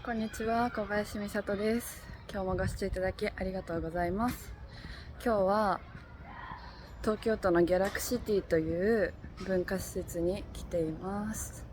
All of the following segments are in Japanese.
こんにちは、小林美里です。今日もご視聴いただきありがとうございます。今日は東京都のギャラクシティという文化施設に来ています。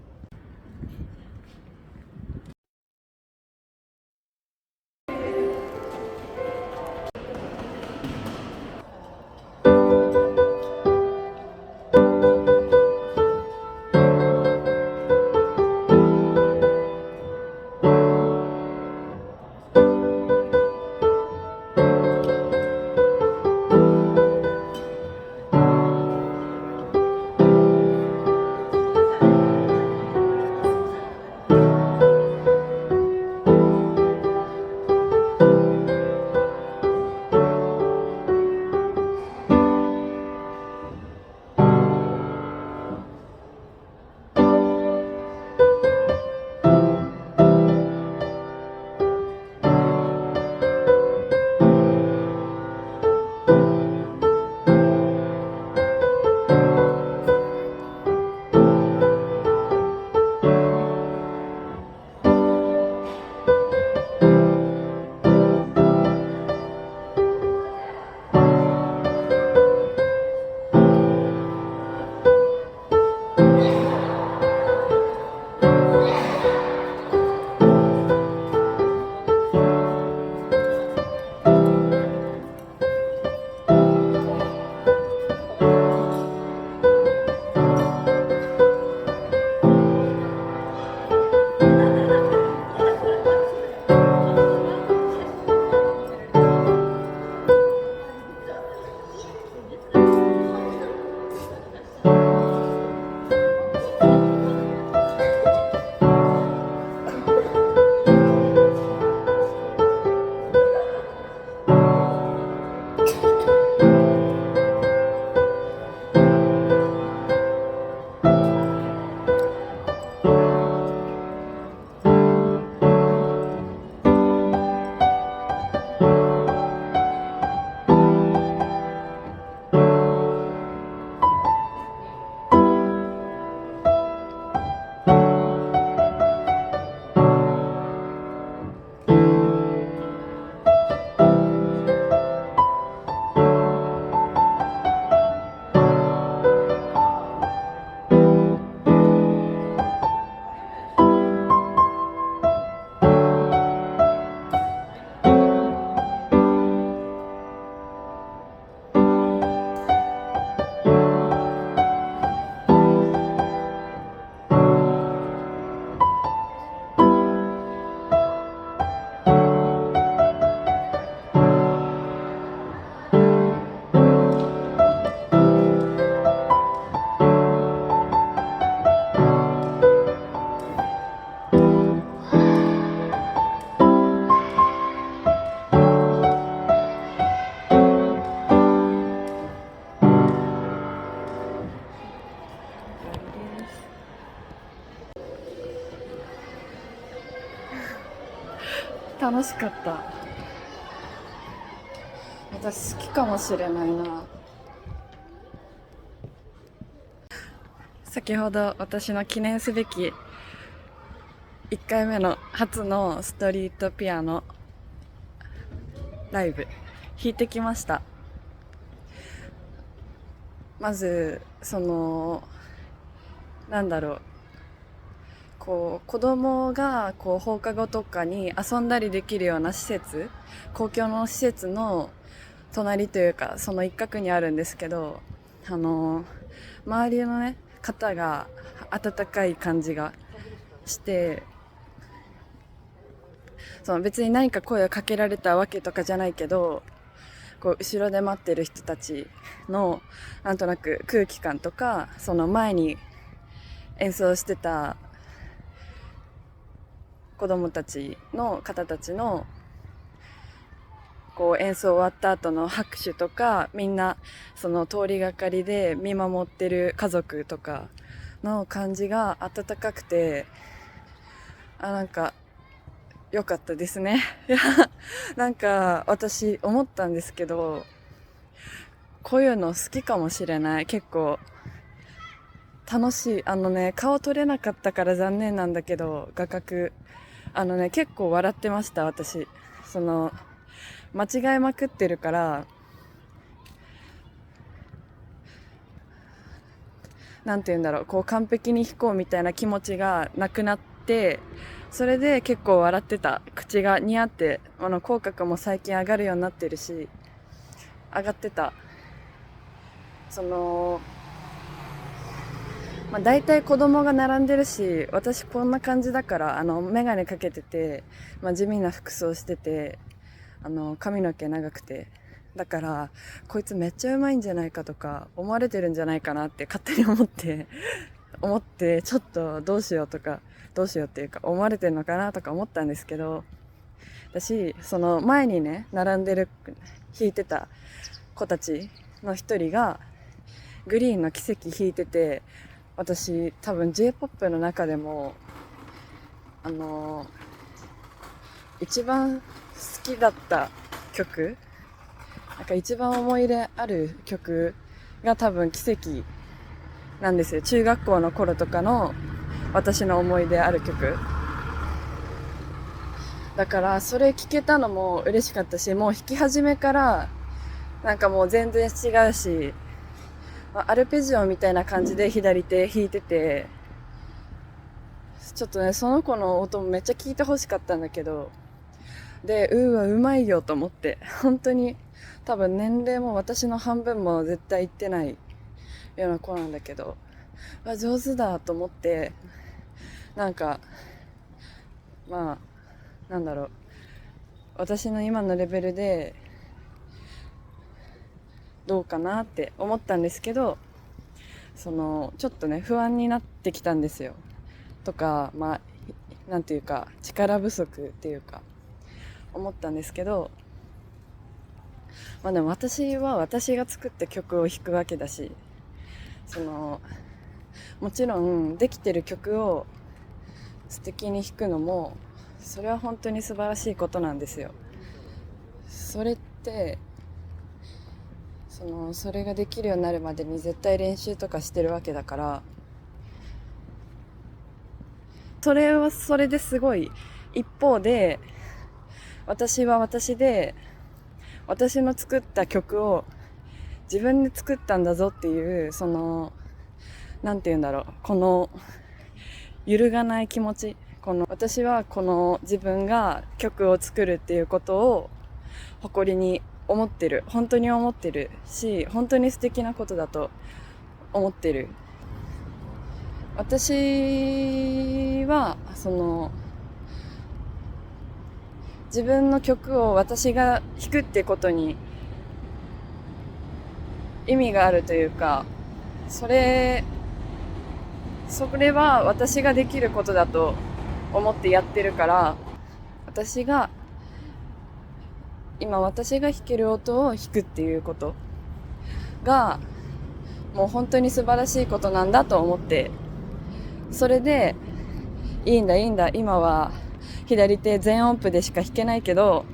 楽しかった。私好きかもしれないな。先ほど私の記念すべき1回目の初のストリートピアノライブ弾いてきました。まずなんだろう、子供が放課後とかに遊んだりできるような施設、公共の施設の隣というかその一角にあるんですけど、周りのね方が温かい感じがして、別に何か声をかけられたわけとかじゃないけど、後ろで待ってる人たちのなんとなく空気感とか、その前に演奏してた子供たちの方たちの演奏終わった後の拍手とか、みんなその通りがかりで見守ってる家族とかの感じが温かくて、なんか良かったですね。いや、なんか私思ったんですけど、こういうの好きかもしれない。結構楽しい。顔撮れなかったから残念なんだけど、画角結構笑ってました私。間違えまくってるから、なんて言うんだろう、こう完璧に弾こうみたいな気持ちがなくなって、それで結構笑ってた。口が似合って、口角も最近上がるようになってるし、上がってた。その、大体子供が並んでるし、私こんな感じだから、メガネかけてて、地味な服装してて、髪の毛長くて。だから、こいつめっちゃうまいんじゃないかとか、思われてるんじゃないかなって勝手に思って、ちょっとどうしようとか、どうしようっていうか、思われてるのかなとか思ったんですけど、私、その前にね、並んでる、弾いてた子たちの一人が、グリーンの奇跡弾いてて、私、多分 J-POP の中でも、一番好きだった曲、なんか一番思い入れある曲が多分奇跡なんですよ。中学校の頃とかの私の思い出ある曲。だからそれ聴けたのも嬉しかったし、もう弾き始めからなんかもう全然違うし、アルペジオみたいな感じで左手弾いてて、ちょっとね、その子の音もめっちゃ聞いてほしかったんだけど、で、うまいよと思って、本当に多分年齢も私の半分も絶対いってないような子なんだけど、上手だと思って、なんか、なんだろう、私の今のレベルでどうかなって思ったんですけど、ちょっとね、不安になってきたんですよ。とか、なんていうか、力不足っていうか、思ったんですけど、でも私は私が作った曲を弾くわけだし、もちろんできてる曲を素敵に弾くのも、それは本当に素晴らしいことなんですよ。それって、それができるようになるまでに絶対練習とかしてるわけだから、それはそれですごい。一方で、私は私で、私の作った曲を自分で作ったんだぞっていう、なんて言うんだろう、この揺るがない気持ち、私はこの自分が曲を作るっていうことを誇りに思ってる、本当に思ってるし、本当に素敵なことだと思ってる。私は自分の曲を私が弾くってことに意味があるというか、それは私ができることだと思ってやってるから、今私が弾ける音を弾くっていうことがもう本当に素晴らしいことなんだと思って、それでいいんだ今は左手全音符でしか弾けないけど、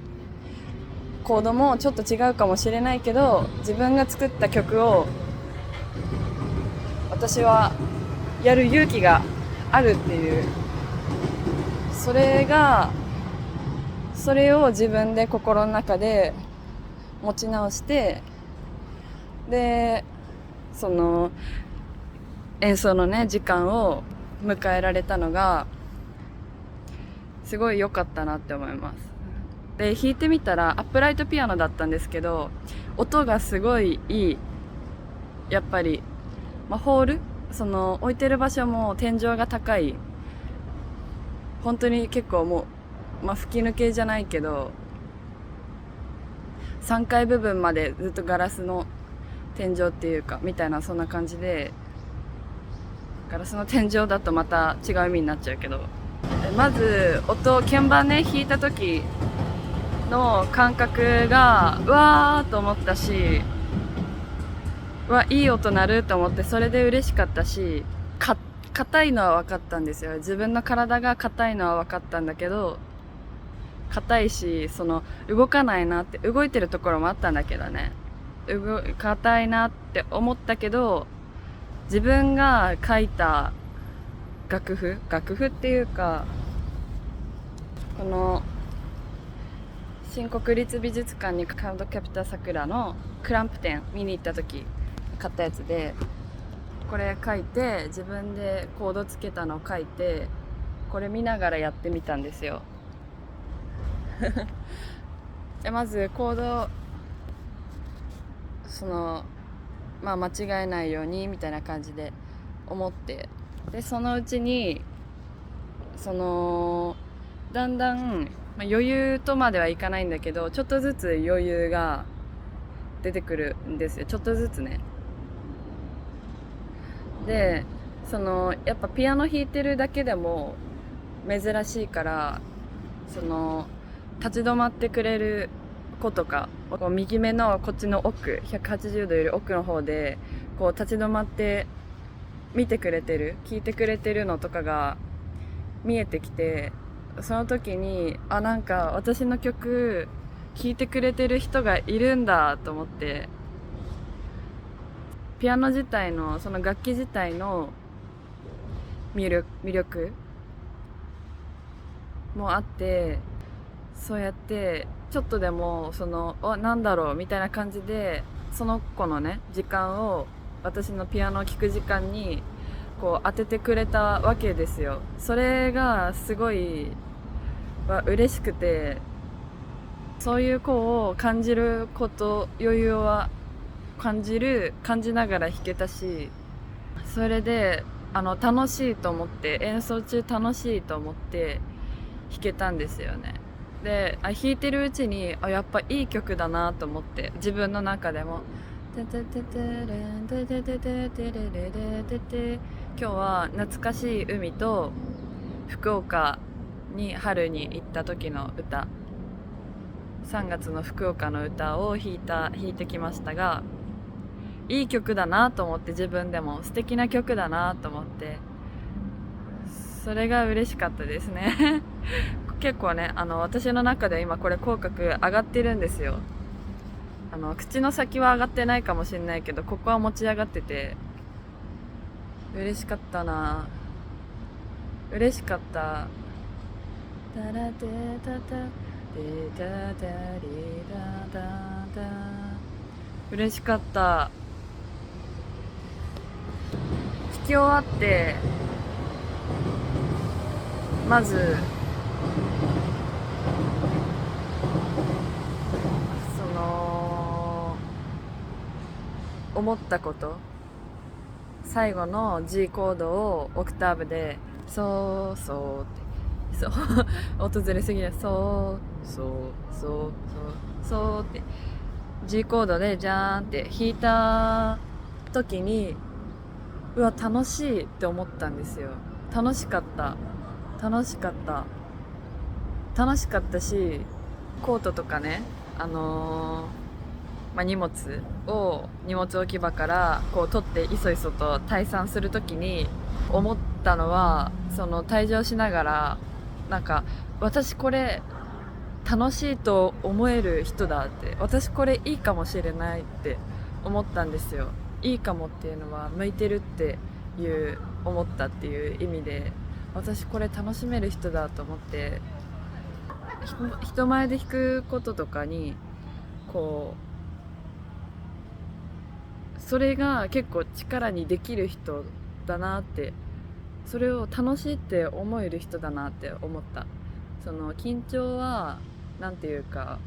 コードもちょっと違うかもしれないけど、自分が作った曲を私はやる勇気があるっていう、それを自分で心の中で持ち直して、で演奏のね時間を迎えられたのがすごい良かったなって思います。で、弾いてみたらアップライトピアノだったんですけど、音がすごいいい。やっぱり、ホール、置いてる場所も天井が高い。本当に結構もう、吹き抜けじゃないけど、3階部分までずっとガラスの天井っていうか、みたいなそんな感じで、ガラスの天井だとまた違う意味になっちゃうけど、まず鍵盤ね、弾いた時の感覚がうわーと思ったし、いい音鳴ると思って、それで嬉しかったし、硬いのは分かったんですよ。自分の体が硬いのは分かったんだけど、硬いし、動かないなって、動いてるところもあったんだけどね、硬いなって思ったけど、自分が書いた楽譜っていうか、の新国立美術館にカードキャプターさくらのクランプ展見に行った時買ったやつで、これ書いて自分でコードつけたのを書いて、これ見ながらやってみたんですよ。でまずコード間違えないようにみたいな感じで思って、でそのうちにだんだん、余裕とまではいかないんだけど、ちょっとずつ余裕が出てくるんですよ。ちょっとずつね。でやっぱピアノ弾いてるだけでも珍しいから、立ち止まってくれる子とか、右目のこっちの奥180度より奥の方でこう立ち止まって見てくれてる、聞いてくれてるのとかが見えてきて、その時になんか私の曲聴いてくれてる人がいるんだと思って、ピアノ自体のその楽器自体の魅力もあって、そうやってちょっとでもなんだろうみたいな感じでその子のね時間を私のピアノを聴く時間にこう当ててくれたわけですよ。それがすごい嬉しくて、そういう子を感じること、余裕は感じながら弾けたし、それで楽しいと思って、演奏中楽しいと思って弾けたんですよね。で弾いてるうちにやっぱいい曲だなと思って、自分の中でも今日は懐かしい海と福岡に春に行った時の歌、3月の福岡の歌を弾いてきましたが、いい曲だなと思って、自分でも素敵な曲だなと思って、それが嬉しかったですね。結構ね私の中で今これ口角上がってるんですよ。口の先は上がってないかもしれないけど、ここは持ち上がってて嬉しかったな。嬉しかった。タラテタタデタタリダダダ、嬉しかった。弾き終わってまず思ったこと、最後の G コードをオクターブでそうそうってそう音ずれすぎない、そうそうそうそうそうって G コードでジャーンって弾いた時に、うわ楽しいって思ったんですよ。楽しかったし、コートとかね、荷物置き場からこう取っていそいそと退散するときに思ったのは、退場しながらなんか、私これ楽しいと思える人だって、私これいいかもしれないって思ったんですよ。いいかもっていうのは向いてるっていう思ったっていう意味で、私これ楽しめる人だと思って、人前で弾くこととかにこうそれが結構力にできる人だなって、それを楽しいって思える人だなって思った。緊張はなんていうか、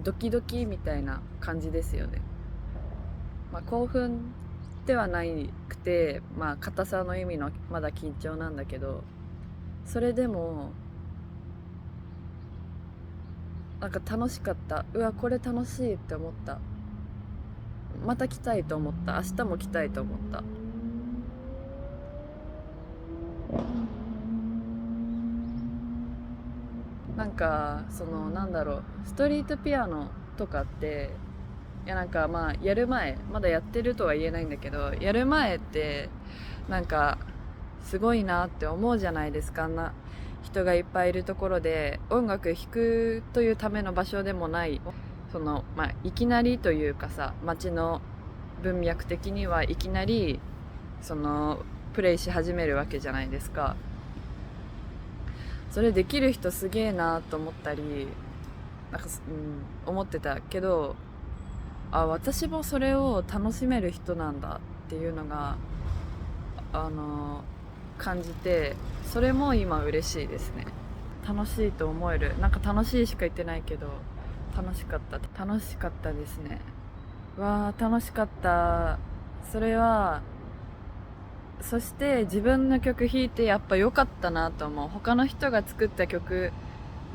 ドキドキみたいな感じですよね。興奮ではないくて、硬さの意味のまだ緊張なんだけど、それでもなんか楽しかった。うわこれ楽しいって思った。また来たいと思った。明日も来たいと思った。なんかなんだろう、ストリートピアノとかって、なんかやる前、まだやってるとは言えないんだけど、やる前ってなんかすごいなって思うじゃないですか。あんな人がいっぱいいるところで音楽弾くというための場所でもない、いきなりというかさ、街の文脈的にはいきなりプレイし始めるわけじゃないですか。それできる人すげえなと思ったり、なんか、思ってたけど、私もそれを楽しめる人なんだっていうのが感じて、それも今嬉しいですね。楽しいと思える、なんか楽しいしか言ってないけど、楽しかったですね。わー、楽しかった。それは、そして自分の曲弾いてやっぱ良かったなと思う。他の人が作った曲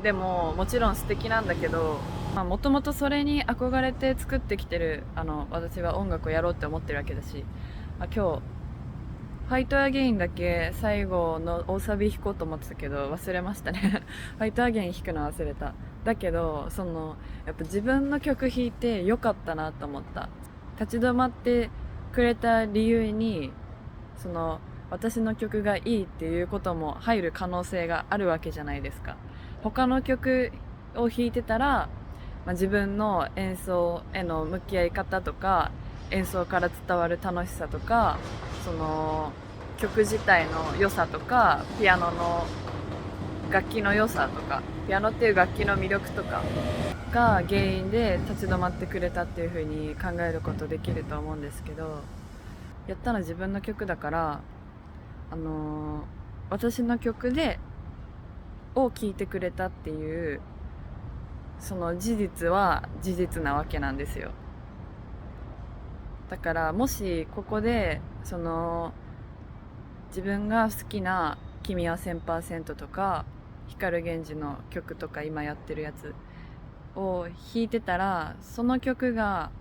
でももちろん素敵なんだけど、もともとそれに憧れて作ってきてる、私は音楽をやろうって思ってるわけだし、今日ファイトアゲインだけ最後の大サビ弾こうと思ってたけど忘れましたね。ファイトアゲイン弾くの忘れた。だけどやっぱ自分の曲弾いて良かったなと思った。立ち止まってくれた理由に私の曲がいいっていうことも入る可能性があるわけじゃないですか。他の曲を弾いてたら、自分の演奏への向き合い方とか、演奏から伝わる楽しさとか、曲自体の良さとか、ピアノの楽器の良さとか、ピアノっていう楽器の魅力とかが原因で立ち止まってくれたっていう風に考えることできると思うんですけど、やったの自分の曲だから、私の曲を聴いてくれたっていうその事実は事実なわけなんですよ。だからもしここで自分が好きな君は 1000% とか光源氏の曲とか今やってるやつを弾いてたら、その曲が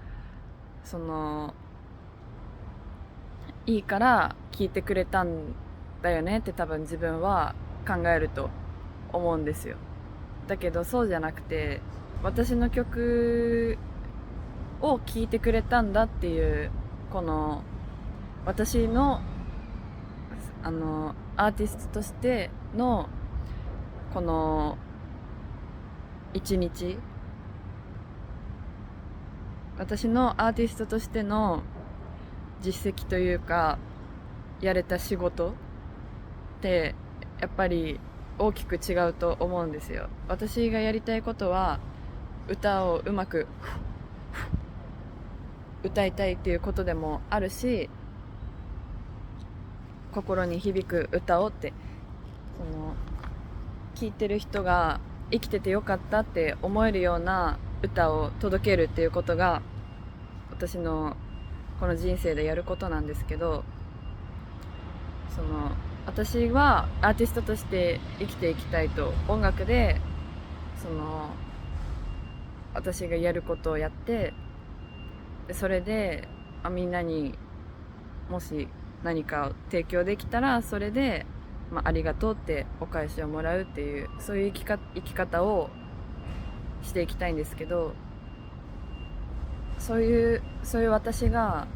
いいから聴いてくれたんだよねって多分自分は考えると思うんですよ。だけどそうじゃなくて、私の曲を聴いてくれたんだっていう、この私のアーティストとしてのこの一日、私のアーティストとしての実績というか、やれた仕事ってやっぱり大きく違うと思うんですよ。私がやりたいことは歌をうまく歌いたいっていうことでもあるし、心に響く歌をって聴いてる人が生きててよかったって思えるような歌を届けるっていうことが私のこの人生でやることなんですけど、私はアーティストとして生きていきたいと、音楽で私がやることをやって、それでみんなにもし何かを提供できたら、それで、ありがとうってお返しをもらうっていう、そういう生き方をしていきたいんですけど、そういう私が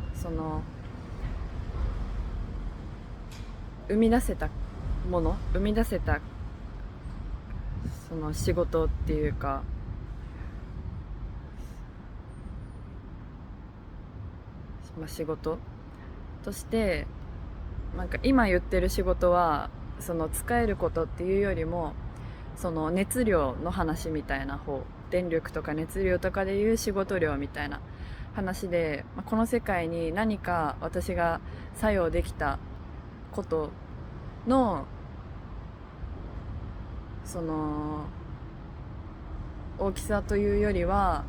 生み出せた仕事っていうか、仕事としてなんか今言ってる仕事は使えることっていうよりも熱量の話みたいな方、電力とか熱量とかでいう仕事量みたいな話で、この世界に何か私が作用できたことの大きさというよりは、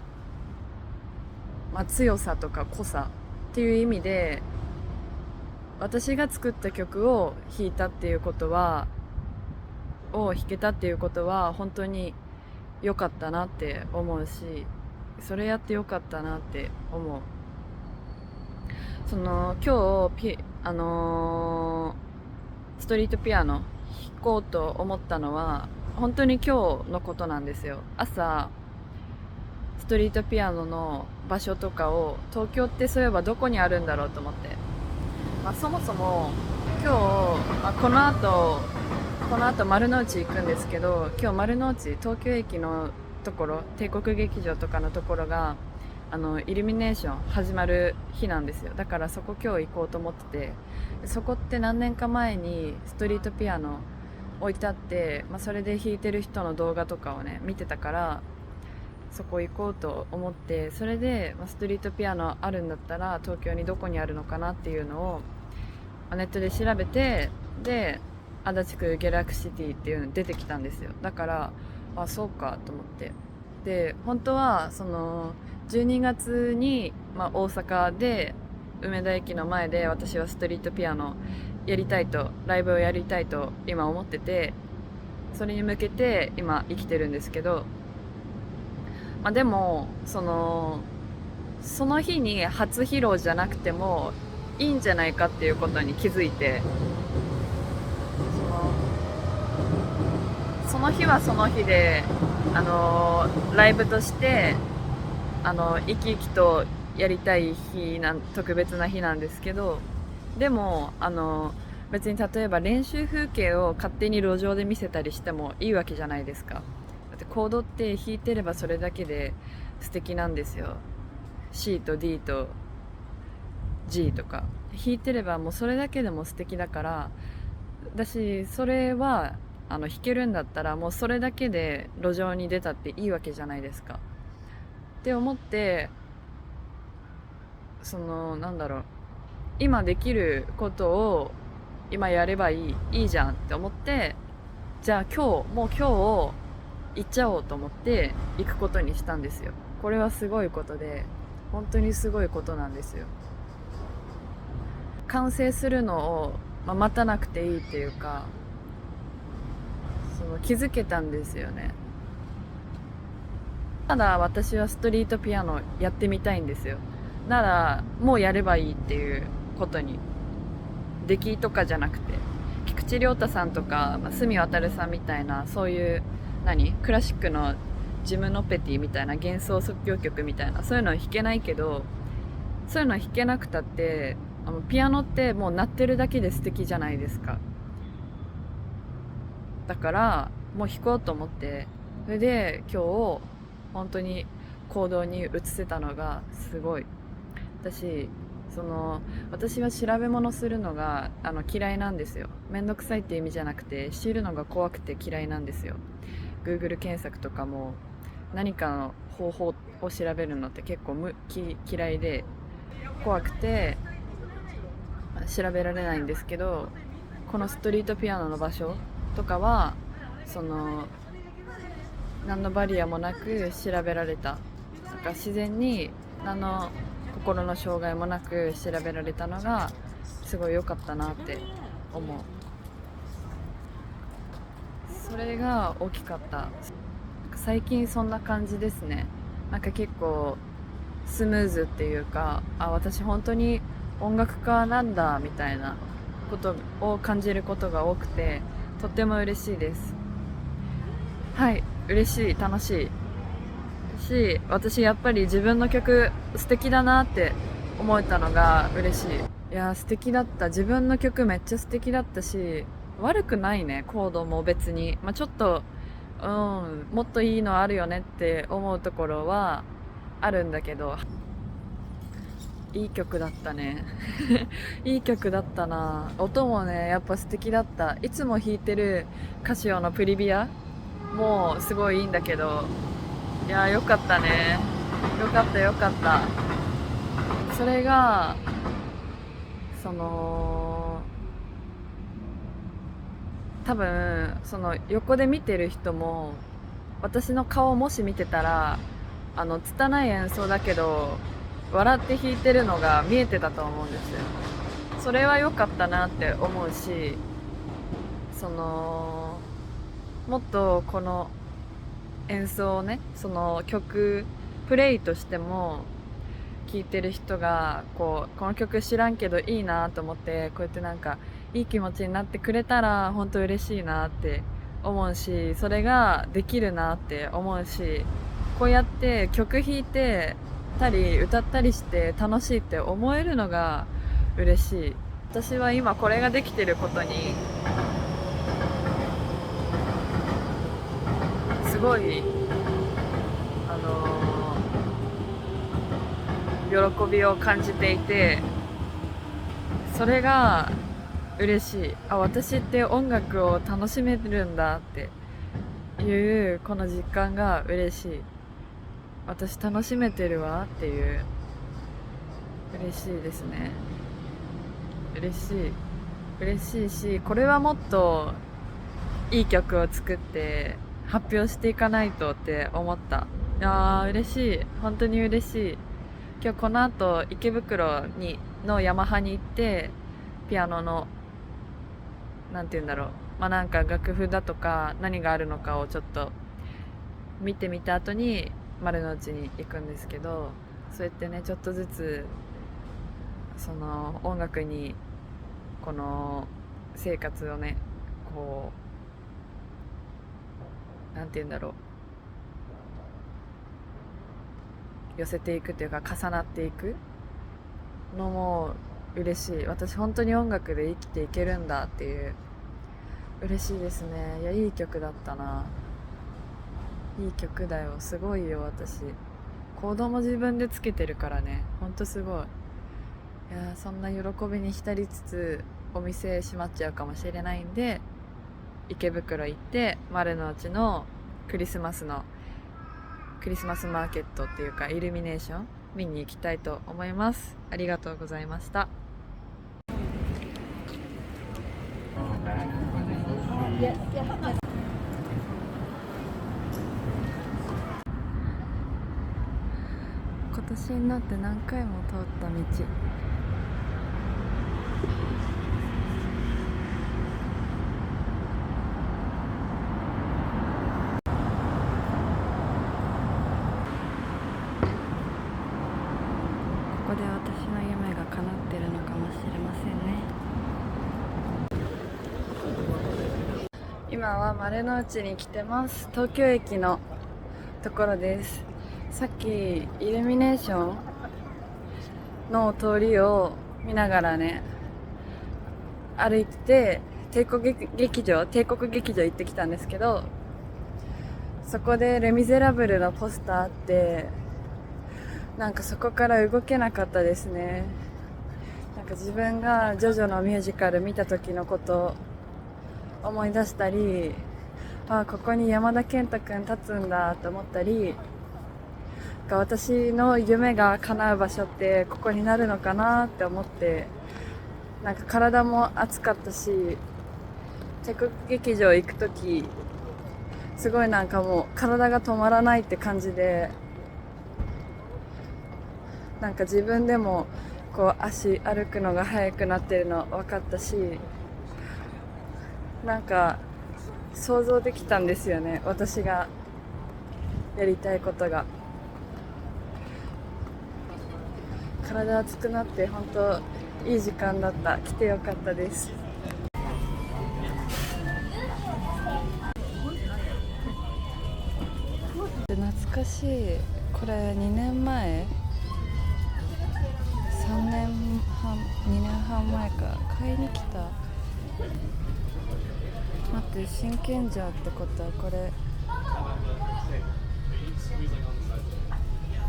強さとか濃さっていう意味で、私が作った曲を弾けたっていうことは本当に良かったなって思うし、それやって良かったなって思う。今日ストリートピアノ弾こうと思ったのは本当に今日のことなんですよ。朝ストリートピアノの場所とかを、東京ってそういえばどこにあるんだろうと思って、そもそも今日、この後丸の内行くんですけど、今日丸の内東京駅のところ、帝国劇場とかのところがイルミネーション始まる日なんですよ。だからそこ今日行こうと思ってて、そこって何年か前にストリートピアノ置いてあって、それで弾いてる人の動画とかをね見てたから、そこ行こうと思って、それで、ストリートピアノあるんだったら東京にどこにあるのかなっていうのをネットで調べて、で足立区ゲラクシティっていうの出てきたんですよ。だからそうかと思って、で本当はその12月に、大阪で梅田駅の前で私はストリートピアノやりたいと、ライブをやりたいと今思ってて、それに向けて今生きてるんですけど、でもその日に初披露じゃなくてもいいんじゃないかっていうことに気づいて、その日はその日で、ライブとして生き生きとやりたい特別な日なんですけど、でも別に例えば練習風景を勝手に路上で見せたりしてもいいわけじゃないですか。だってコードって弾いてればそれだけで素敵なんですよ。 C と D と G とか弾いてればもうそれだけでも素敵だから、だしそれは弾けるんだったらもうそれだけで路上に出たっていいわけじゃないですかって思って、なんだろう、今できることを今やればいいじゃんって思って、じゃあもう今日行っちゃおうと思って行くことにしたんですよ。これはすごいことで、本当にすごいことなんですよ。完成するのを、待たなくていいっていうか、気づけたんですよね。ただ私はストリートピアノやってみたいんですよ。ならもうやればいいっていうことに、出来とかじゃなくて、菊池亮太さんとか角渉さんみたいな、そういうクラシックのジムノペティみたいな幻想即興曲みたいな、そういうのは弾けないけど、そういうの弾けなくたってピアノってもう鳴ってるだけで素敵じゃないですか。だからもう弾こうと思って、それで今日本当に行動に移せたのがすごい。私は調べ物するのが嫌いなんですよ。めんどくさいっていう意味じゃなくて、知るのが怖くて嫌いなんですよ。 Google 検索とかも何かの方法を調べるのって結構嫌いで怖くて調べられないんですけど、このストリートピアノの場所とかは何のバリアもなく調べられた。なんか自然に何の心の障害もなく調べられたのがすごい良かったなって思う。それが大きかった。最近そんな感じですね。なんか結構スムーズっていうか、私本当に音楽家なんだみたいなことを感じることが多くて、とっても嬉しいです。はい、嬉しい、楽しいし、私やっぱり自分の曲素敵だなって思えたのが嬉しい。いや素敵だった。自分の曲めっちゃ素敵だったし、悪くないね。コードも別に、ちょっともっといいのあるよねって思うところはあるんだけど、いい曲だったねいい曲だったな。音もねやっぱ素敵だった。いつも弾いてるカシオのプリビアもうすごいいいんだけど、いやよかったね。よかったよかった。それが多分横で見てる人も私の顔をもし見てたら拙い演奏だけど笑って弾いてるのが見えてたと思うんですよ。それは良かったなって思うし、もっとこの演奏をね、曲プレイとしても聴いてる人がこの曲知らんけどいいなと思ってこうやってなんかいい気持ちになってくれたら本当嬉しいなって思うし、それができるなって思うし、こうやって曲弾いてたり歌ったりして楽しいって思えるのが嬉しい。私は今これができてることにすごい喜びを感じていて、それが嬉しい。あ、私って音楽を楽しめるんだっていうこの実感が嬉しい。私楽しめてるわっていう、嬉しいですね。嬉しい。嬉しいし、これはもっといい曲を作って発表していかないとって思った。いやー嬉しい。本当に嬉しい。今日この後池袋のヤマハに行って、ピアノのなんて言うんだろう、まあなんか楽譜だとか何があるのかをちょっと見てみた後に丸の内に行くんですけど、そうやってねちょっとずつその音楽にこの生活をねこうなんて言うんだろう、寄せていくというか重なっていくのも嬉しい。私本当に音楽で生きていけるんだっていう、嬉しいですね。いやいい曲だったな。いい曲だよ。すごいよ私。コードも自分でつけてるからね、ほんとすごい。いやそんな喜びに浸りつつお店閉まっちゃうかもしれないんで、池袋行って丸の内のクリスマスマーケットっていうかイルミネーション見に行きたいと思います。ありがとうございました。今年になって何回も通った道。ここで私の夢が叶ってるのかもしれませんね。今は丸の内に来てます。東京駅のところです。さっきイルミネーションの通りを見ながらね歩いてて、帝国劇場行ってきたんですけど、そこでレ・ミゼラブルのポスターあって、なんかそこから動けなかったですね。なんか自分がジョジョのミュージカル見た時のことを思い出したり、あ、ここに山田健太くん立つんだと思ったり、私の夢が叶う場所ってここになるのかなって思って、なんか体も熱かったし、帝国劇場行く時すごいなんかもう体が止まらないって感じで、なんか自分でもこう足歩くのが速くなってるの分かったし、なんか想像できたんですよね、私がやりたいことが。体熱くなって本当いい時間だった。来てよかったです。懐かしい。これ2年前3年半2年半前か買いに来た。待って、真剣じゃってことはこれ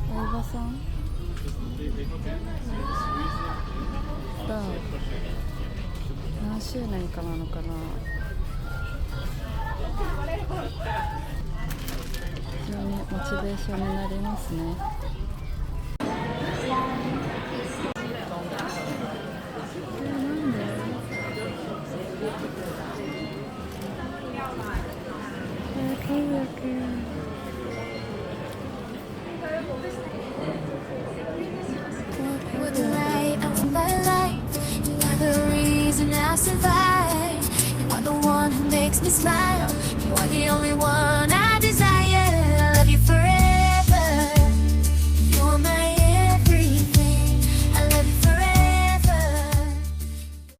相葉さんが何周年かなのかな。非常にモチベーションになりますね。なんで最悪。You're the light of my life. You are the reason I survive. You are the one who makes me smile. You are the only one